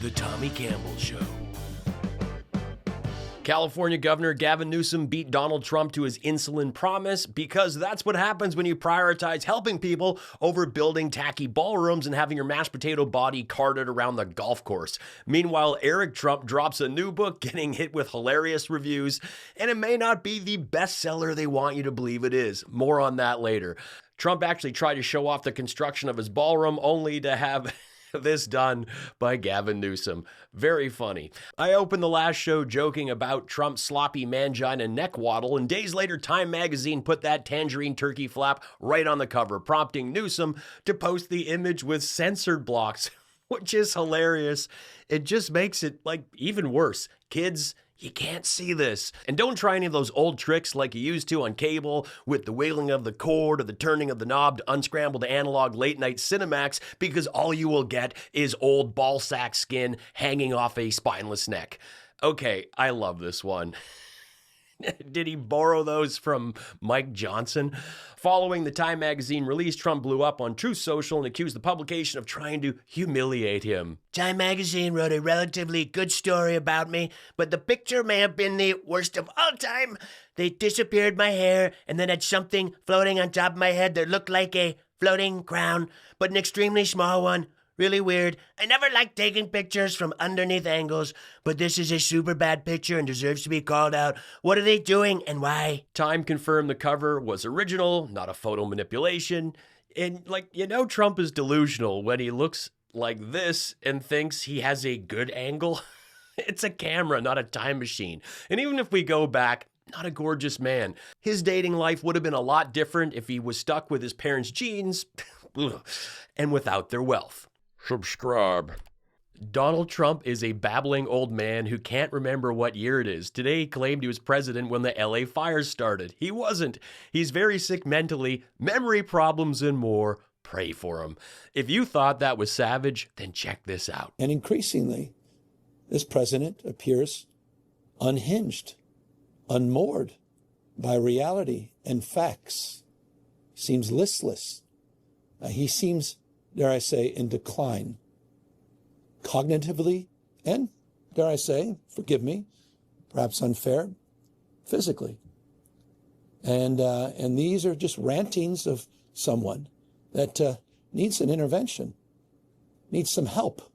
The Tommy Campbell Show. California Governor Gavin Newsom beat Donald Trump to his insulin promise because that's what happens when you prioritize helping people over building tacky ballrooms and having your mashed potato body carted around the golf course. Meanwhile, Eric Trump drops a new book getting hit with hilarious reviews, and it may not be the bestseller they want you to believe it is. More on that later. Trump actually tried to show off the construction of his ballroom only to have this done by Gavin Newsom. Very funny. I opened the last show joking about Trump's sloppy mangina neck waddle, and days later Time magazine put that tangerine turkey flap right on the cover, prompting Newsom to post the image with censored blocks, which is hilarious. It just makes it, even worse. Kids, you can't see this. And don't try any of those old tricks like you used to on cable with the wiggling of the cord or the turning of the knob to unscramble the analog late night Cinemax, because all you will get is old ball sack skin hanging off a spineless neck. Okay, I love this one. Did he borrow those from Mike Johnson? Following the Time magazine release, Trump blew up on Truth Social and accused the publication of trying to humiliate him. Time magazine wrote a relatively good story about me, but the picture may have been the worst of all time. They disappeared my hair and then had something floating on top of my head that looked like a floating crown, but an extremely small one. Really weird. I never liked taking pictures from underneath angles, but this is a super bad picture and deserves to be called out. What are they doing and why? Time confirmed the cover was original, not a photo manipulation. And Trump is delusional when he looks like this and thinks he has a good angle. It's a camera, not a time machine. And even if we go back, not a gorgeous man. His dating life would have been a lot different if he was stuck with his parents' genes and without their wealth. Subscribe. Donald Trump is a babbling old man who can't remember what year it is. Today he claimed he was president when the LA fires started. He wasn't. He's very sick mentally, memory problems and more. Pray for him. If you thought that was savage, then check this out. And increasingly, this president appears unhinged, unmoored by reality and facts. He seems listless. He seems, dare I say, in decline, cognitively and, dare I say, forgive me, perhaps unfair, physically. And these are just rantings of someone that needs an intervention, needs some help,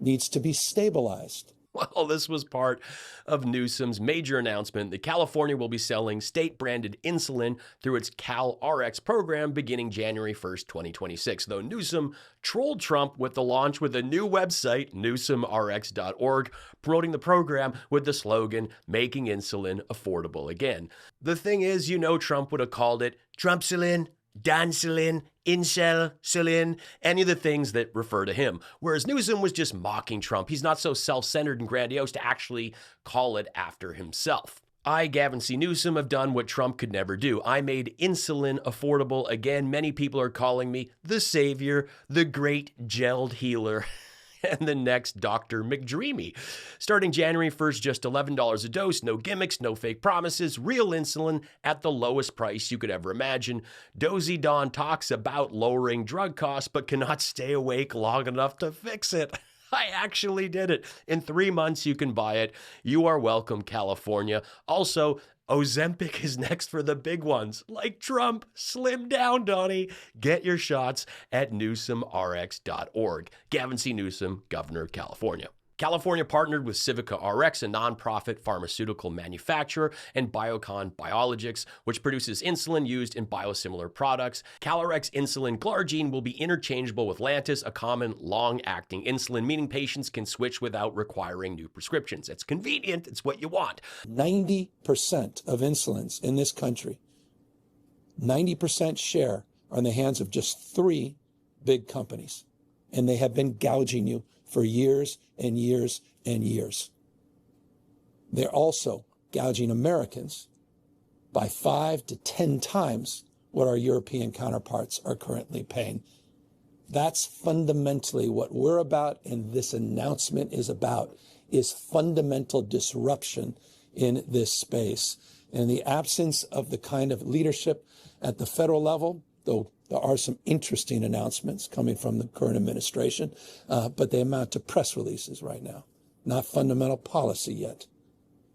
needs to be stabilized. Well, this was part of Newsom's major announcement that California will be selling state-branded insulin through its CalRx program beginning January 1st, 2026, though Newsom trolled Trump with the launch with a new website, newsomrx.org, promoting the program with the slogan, making insulin affordable again. The thing is, Trump would have called it Trumpsulin, Dansulin, Incel-sulin, any of the things that refer to him. Whereas Newsom was just mocking Trump. He's not so self-centered and grandiose to actually call it after himself. I, Gavin C. Newsom, have done what Trump could never do. I made insulin affordable again. Many people are calling me the savior, the great gelled healer, and the next Dr. McDreamy. Starting January 1st, just $11 a dose, no gimmicks, no fake promises, real insulin at the lowest price you could ever imagine. Dozy Don talks about lowering drug costs, but cannot stay awake long enough to fix it. I actually did it. In 3 months, you can buy it. You are welcome, California. Also, Ozempic is next for the big ones. Like Trump, slim down, Donnie. Get your shots at newsomrx.org. Gavin C. Newsom, Governor of California. California partnered with Civica RX, a nonprofit pharmaceutical manufacturer, and Biocon Biologics, which produces insulin used in biosimilar products. CalRx insulin glargine will be interchangeable with Lantus, a common long-acting insulin, meaning patients can switch without requiring new prescriptions. It's convenient. It's what you want. 90% of insulins in this country, 90% share are in the hands of just 3 big companies. And they have been gouging you for years and years and years. They're also gouging Americans by 5 to 10 times what our European counterparts are currently paying. That's fundamentally what we're about, and this announcement is about, is fundamental disruption in this space. In the absence of the kind of leadership at the federal level, though There are some interesting announcements coming from the current administration, but they amount to press releases right now, not fundamental policy yet.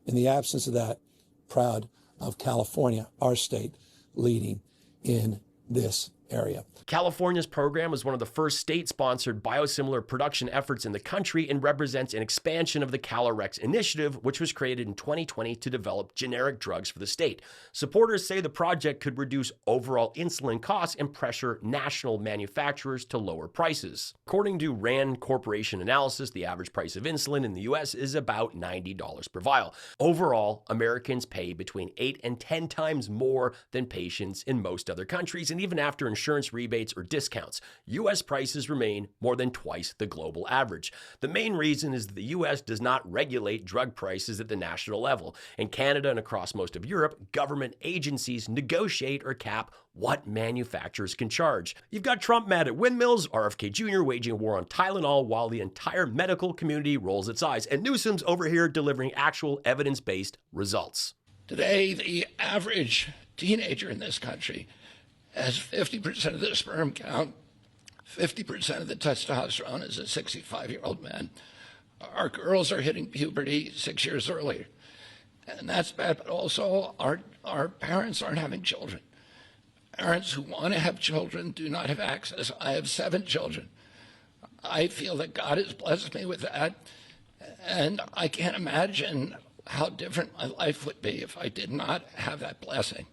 In the absence of that, proud of California, our state, leading in this area. California's program was one of the first state-sponsored biosimilar production efforts in the country and represents an expansion of the CalRx initiative, which was created in 2020 to develop generic drugs for the state. Supporters say the project could reduce overall insulin costs and pressure national manufacturers to lower prices. According to RAND Corporation analysis, the average price of insulin in the U.S. is about $90 per vial. Overall, Americans pay between 8 and 10 times more than patients in most other countries, and even after insurance rebates or discounts, U.S. prices remain more than twice the global average. The main reason is that the U.S. does not regulate drug prices at the national level. In Canada and across most of Europe, government agencies negotiate or cap what manufacturers can charge. You've got Trump mad at windmills, RFK Jr. waging a war on Tylenol while the entire medical community rolls its eyes, and Newsom's over here delivering actual evidence-based results. Today, the average teenager in this country has 50% of the sperm count, 50% of the testosterone as a 65-year-old man. Our girls are hitting puberty 6 years earlier. And that's bad, but also our parents aren't having children. Parents who want to have children do not have access. I have 7 children. I feel that God has blessed me with that, and I can't imagine how different my life would be if I did not have that blessing.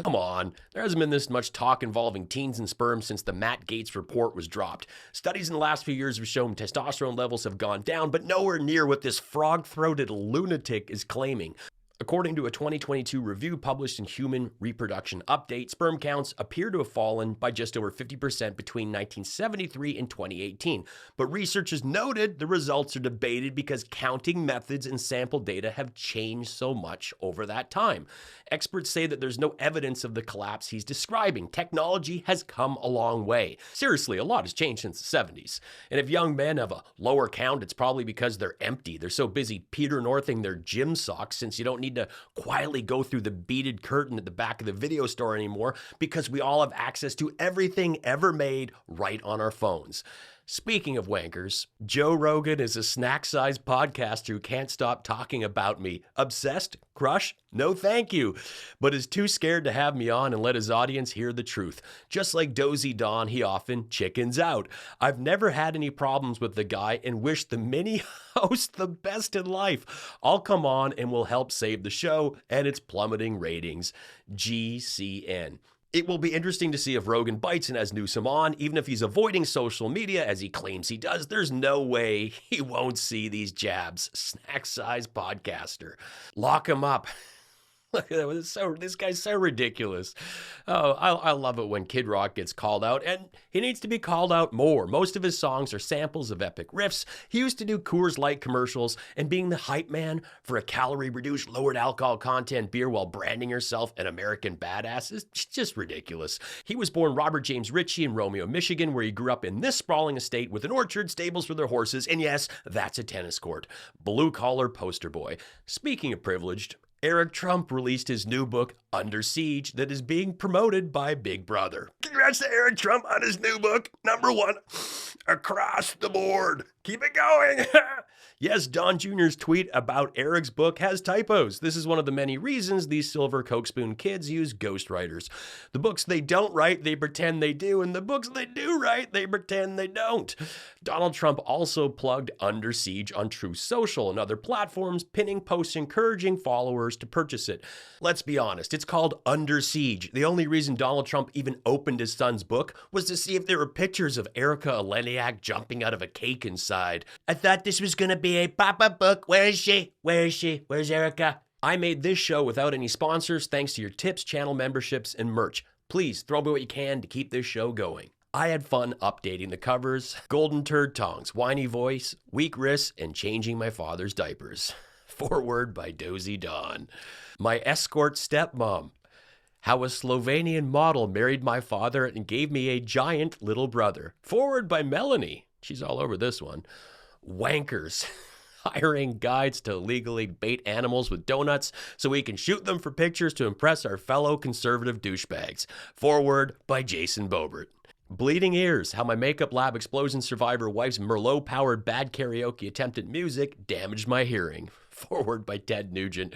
Come on, there hasn't been this much talk involving teens and sperm since the Matt Gaetz report was dropped. Studies in the last few years have shown testosterone levels have gone down, but nowhere near what this frog-throated lunatic is claiming. According to a 2022 review published in Human Reproduction Update, sperm counts appear to have fallen by just over 50% between 1973 and 2018. But researchers noted the results are debated because counting methods and sample data have changed so much over that time. Experts say that there's no evidence of the collapse he's describing. Technology has come a long way. Seriously, a lot has changed since the 70s. And if young men have a lower count, it's probably because they're empty. They're so busy Peter Northing their gym socks, since you don't need to quietly go through the beaded curtain at the back of the video store anymore, because we all have access to everything ever made right on our phones. Speaking of wankers, Joe Rogan is a snack-sized podcaster who can't stop talking about me. Obsessed? Crush? No thank you. But is too scared to have me on and let his audience hear the truth. Just like Dozy Don, he often chickens out. I've never had any problems with the guy and wish the mini host the best in life. I'll come on and will help save the show and its plummeting ratings. GCN. It will be interesting to see if Rogan bites and has Newsom on. Even if he's avoiding social media, as he claims he does, there's no way he won't see these jabs. Snack-sized podcaster. Lock him up. Look at that. This guy's so ridiculous. Oh, I love it when Kid Rock gets called out, and he needs to be called out more. Most of his songs are samples of epic riffs. He used to do Coors Light commercials, and being the hype man for a calorie-reduced, lowered alcohol content beer while branding yourself an American badass is just ridiculous. He was born Robert James Ritchie in Romeo, Michigan, where he grew up in this sprawling estate with an orchard, stables for their horses, and yes, that's a tennis court. Blue-collar poster boy. Speaking of privileged, Eric Trump released his new book, Under Siege, that is being promoted by Big Brother. Congrats to Eric Trump on his new book, #1, across the board. Keep it going. Yes, Don Jr.'s tweet about Eric's book has typos. This is one of the many reasons these silver Coke spoon kids use ghostwriters. The books they don't write, they pretend they do, and the books they do write, they pretend they don't. Donald Trump also plugged Under Siege on Truth Social and other platforms, pinning posts encouraging followers to purchase it. Let's be honest, it's called Under Siege. The only reason Donald Trump even opened his son's book was to see if there were pictures of Erica Eleniak jumping out of a cake inside. I thought this was going to be a pop-up book. Where is she? Where is she? Where's Erica? I made this show without any sponsors thanks to your tips, channel memberships, and merch. Please throw me what you can to keep this show going. I had fun updating the covers, golden turd tongues, whiny voice, weak wrists, and changing my father's diapers. Foreword by Dozy Don. My escort stepmom. How a Slovenian model married my father and gave me a giant little brother. Foreword by Melanie. She's all over this one. Wankers. hiring guides to legally bait animals with donuts so we can shoot them for pictures to impress our fellow conservative douchebags. Forward by Jason Boebert. Bleeding Ears, how my makeup lab explosion survivor wife's Merlot-powered bad karaoke attempt at music damaged my hearing. Forward by Ted Nugent.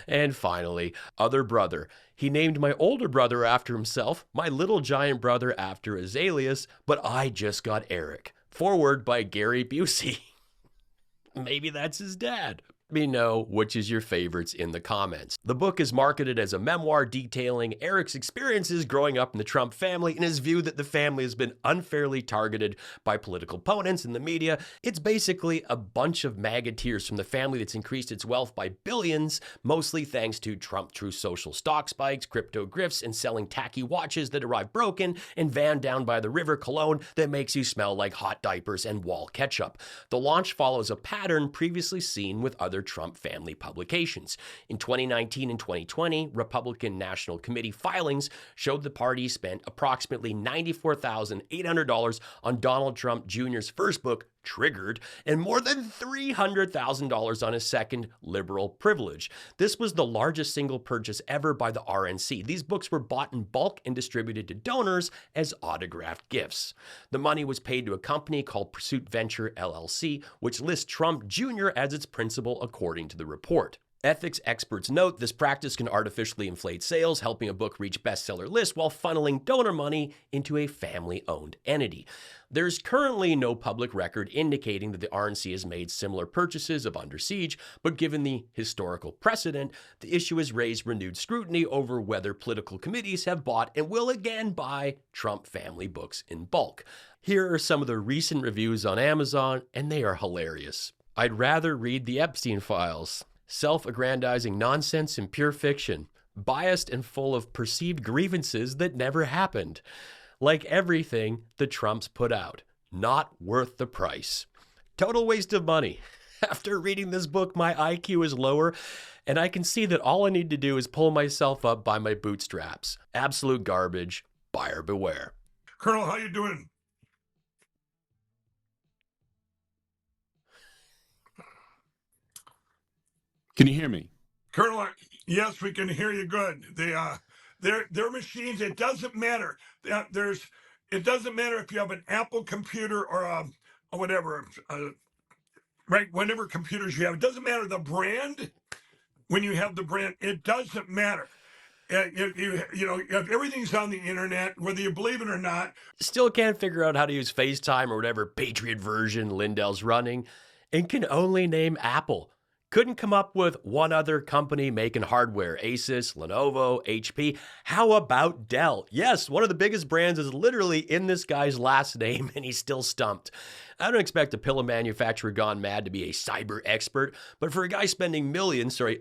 And finally, Other Brother. He named my older brother after himself, my little giant brother after his alias, but I just got Eric. Forward by Gary Busey. Maybe that's his dad. Let me know which is your favorites in the comments. The book is marketed as a memoir detailing Eric's experiences growing up in the Trump family and his view that the family has been unfairly targeted by political opponents in the media. It's basically a bunch of magateers from the family that's increased its wealth by billions, mostly thanks to Trump True Social stock spikes, crypto grifts, and selling tacky watches that arrive broken and van down by the river cologne that makes you smell like hot diapers and wall ketchup. The launch follows a pattern previously seen with other Trump family publications. In 2019 and 2020, Republican National Committee filings showed the party spent approximately $94,800 on Donald Trump Jr.'s first book, Triggered, and more than $300,000 on his second, Liberal Privilege. This was the largest single purchase ever by the RNC. These books were bought in bulk and distributed to donors as autographed gifts. The money was paid to a company called Pursuit Venture LLC, which lists Trump Jr. as its principal, according to the report. Ethics experts note this practice can artificially inflate sales, helping a book reach bestseller lists while funneling donor money into a family-owned entity. There's currently no public record indicating that the RNC has made similar purchases of Under Siege, but given the historical precedent, the issue has raised renewed scrutiny over whether political committees have bought and will again buy Trump family books in bulk. Here are some of the recent reviews on Amazon, and they are hilarious. I'd rather read the Epstein files. Self-aggrandizing nonsense and pure fiction, biased and full of perceived grievances that never happened. Like everything the Trumps put out, not worth the price. Total waste of money. After reading this book, my IQ is lower, and I can see that all I need to do is pull myself up by my bootstraps. Absolute garbage. Buyer beware. Colonel, how you doing? Can you hear me? Colonel, yes, we can hear you good. They're machines. It doesn't matter. It doesn't matter if you have an Apple computer or whatever, right? Whatever computers you have, it doesn't matter the brand. When you have the brand, it doesn't matter. If everything's on the internet, whether you believe it or not. Still can't figure out how to use FaceTime or whatever Patriot version Lindell's running, and can only name Apple. Couldn't come up with one other company making hardware. Asus, Lenovo, HP. How about Dell? Yes, one of the biggest brands is literally in this guy's last name, and he's still stumped. I don't expect a pillow manufacturer gone mad to be a cyber expert, but for a guy spending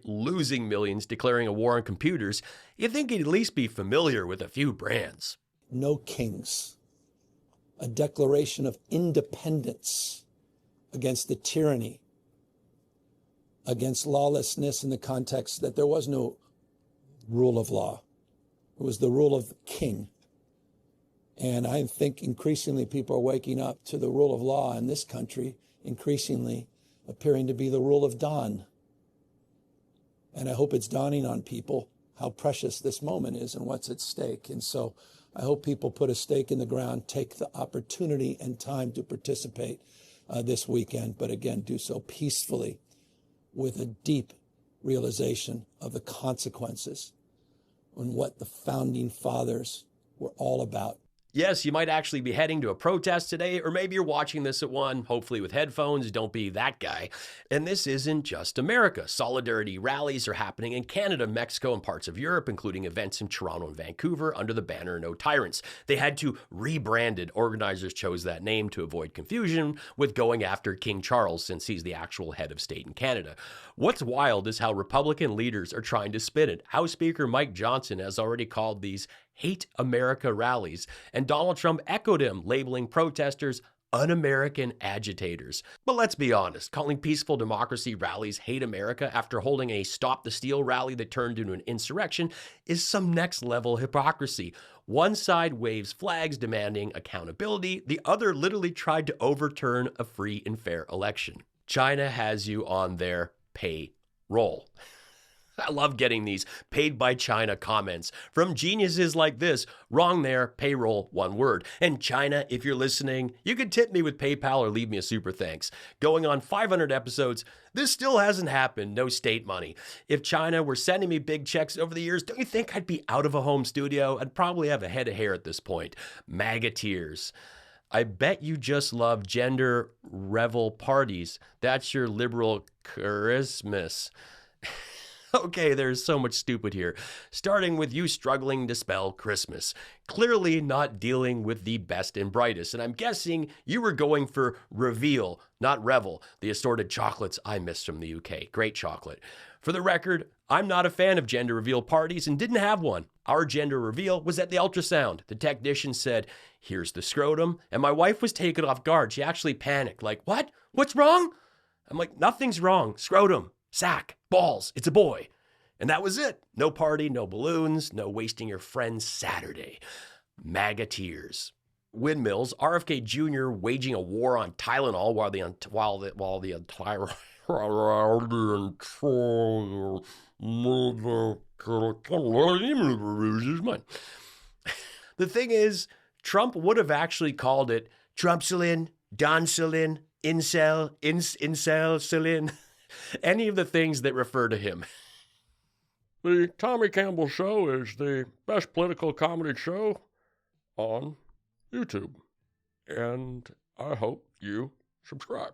losing millions declaring a war on computers, you'd think he'd at least be familiar with a few brands. No kings. A declaration of independence against the tyranny, against lawlessness in the context that there was no rule of law. It was the rule of the king. And I think increasingly people are waking up to the rule of law in this country, increasingly appearing to be the rule of Don. And I hope it's dawning on people how precious this moment is and what's at stake. And so I hope people put a stake in the ground, take the opportunity and time to participate this weekend, but again, do so peacefully, with a deep realization of the consequences and what the founding fathers were all about. Yes, you might actually be heading to a protest today, or maybe you're watching this at one, hopefully with headphones. Don't be that guy. And this isn't just America. Solidarity rallies are happening in Canada, Mexico, and parts of Europe, including events in Toronto and Vancouver under the banner No Tyrants. They had to rebrand it. Organizers chose that name to avoid confusion with going after King Charles, since he's the actual head of state in Canada. What's wild is how Republican leaders are trying to spin it. House Speaker Mike Johnson has already called these Hate America rallies, and Donald Trump echoed him, labeling protesters un-American agitators. But let's be honest, calling peaceful democracy rallies Hate America after holding a Stop the Steal rally that turned into an insurrection is some next-level hypocrisy. One side waves flags demanding accountability, the other literally tried to overturn a free and fair election. China has you on their payroll. I love getting these paid by China comments from geniuses like this. Wrong there, payroll, one word. And China, if you're listening, you can tip me with PayPal or leave me a super thanks. Going on 500 episodes, this still hasn't happened, no state money. If China were sending me big checks over the years, don't you think I'd be out of a home studio? I'd probably have a head of hair at this point. MAGA tears. I bet you just love gender revel parties. That's your liberal Christmas. Okay, there's so much stupid here. Starting with you struggling to spell Christmas. Clearly not dealing with the best and brightest. And I'm guessing you were going for reveal, not revel, the assorted chocolates I missed from the UK. Great chocolate. For the record, I'm not a fan of gender reveal parties and didn't have one. Our gender reveal was at the ultrasound. The technician said, "Here's the scrotum." And my wife was taken off guard. She actually panicked, like, "What? What's wrong?" I'm like, "Nothing's wrong. Scrotum. Sack, balls, it's a boy." And that was it. No party, no balloons, no wasting your friend's Saturday. MAGA tears. Windmills, RFK Jr. waging a war on Tylenol while the entire The thing is, Trump would have actually called it Trumpsulin, Donsulin, Incelsulin, any of the things that refer to him. The Tommy Campbell Show is the best political comedy show on YouTube, and I hope you subscribe.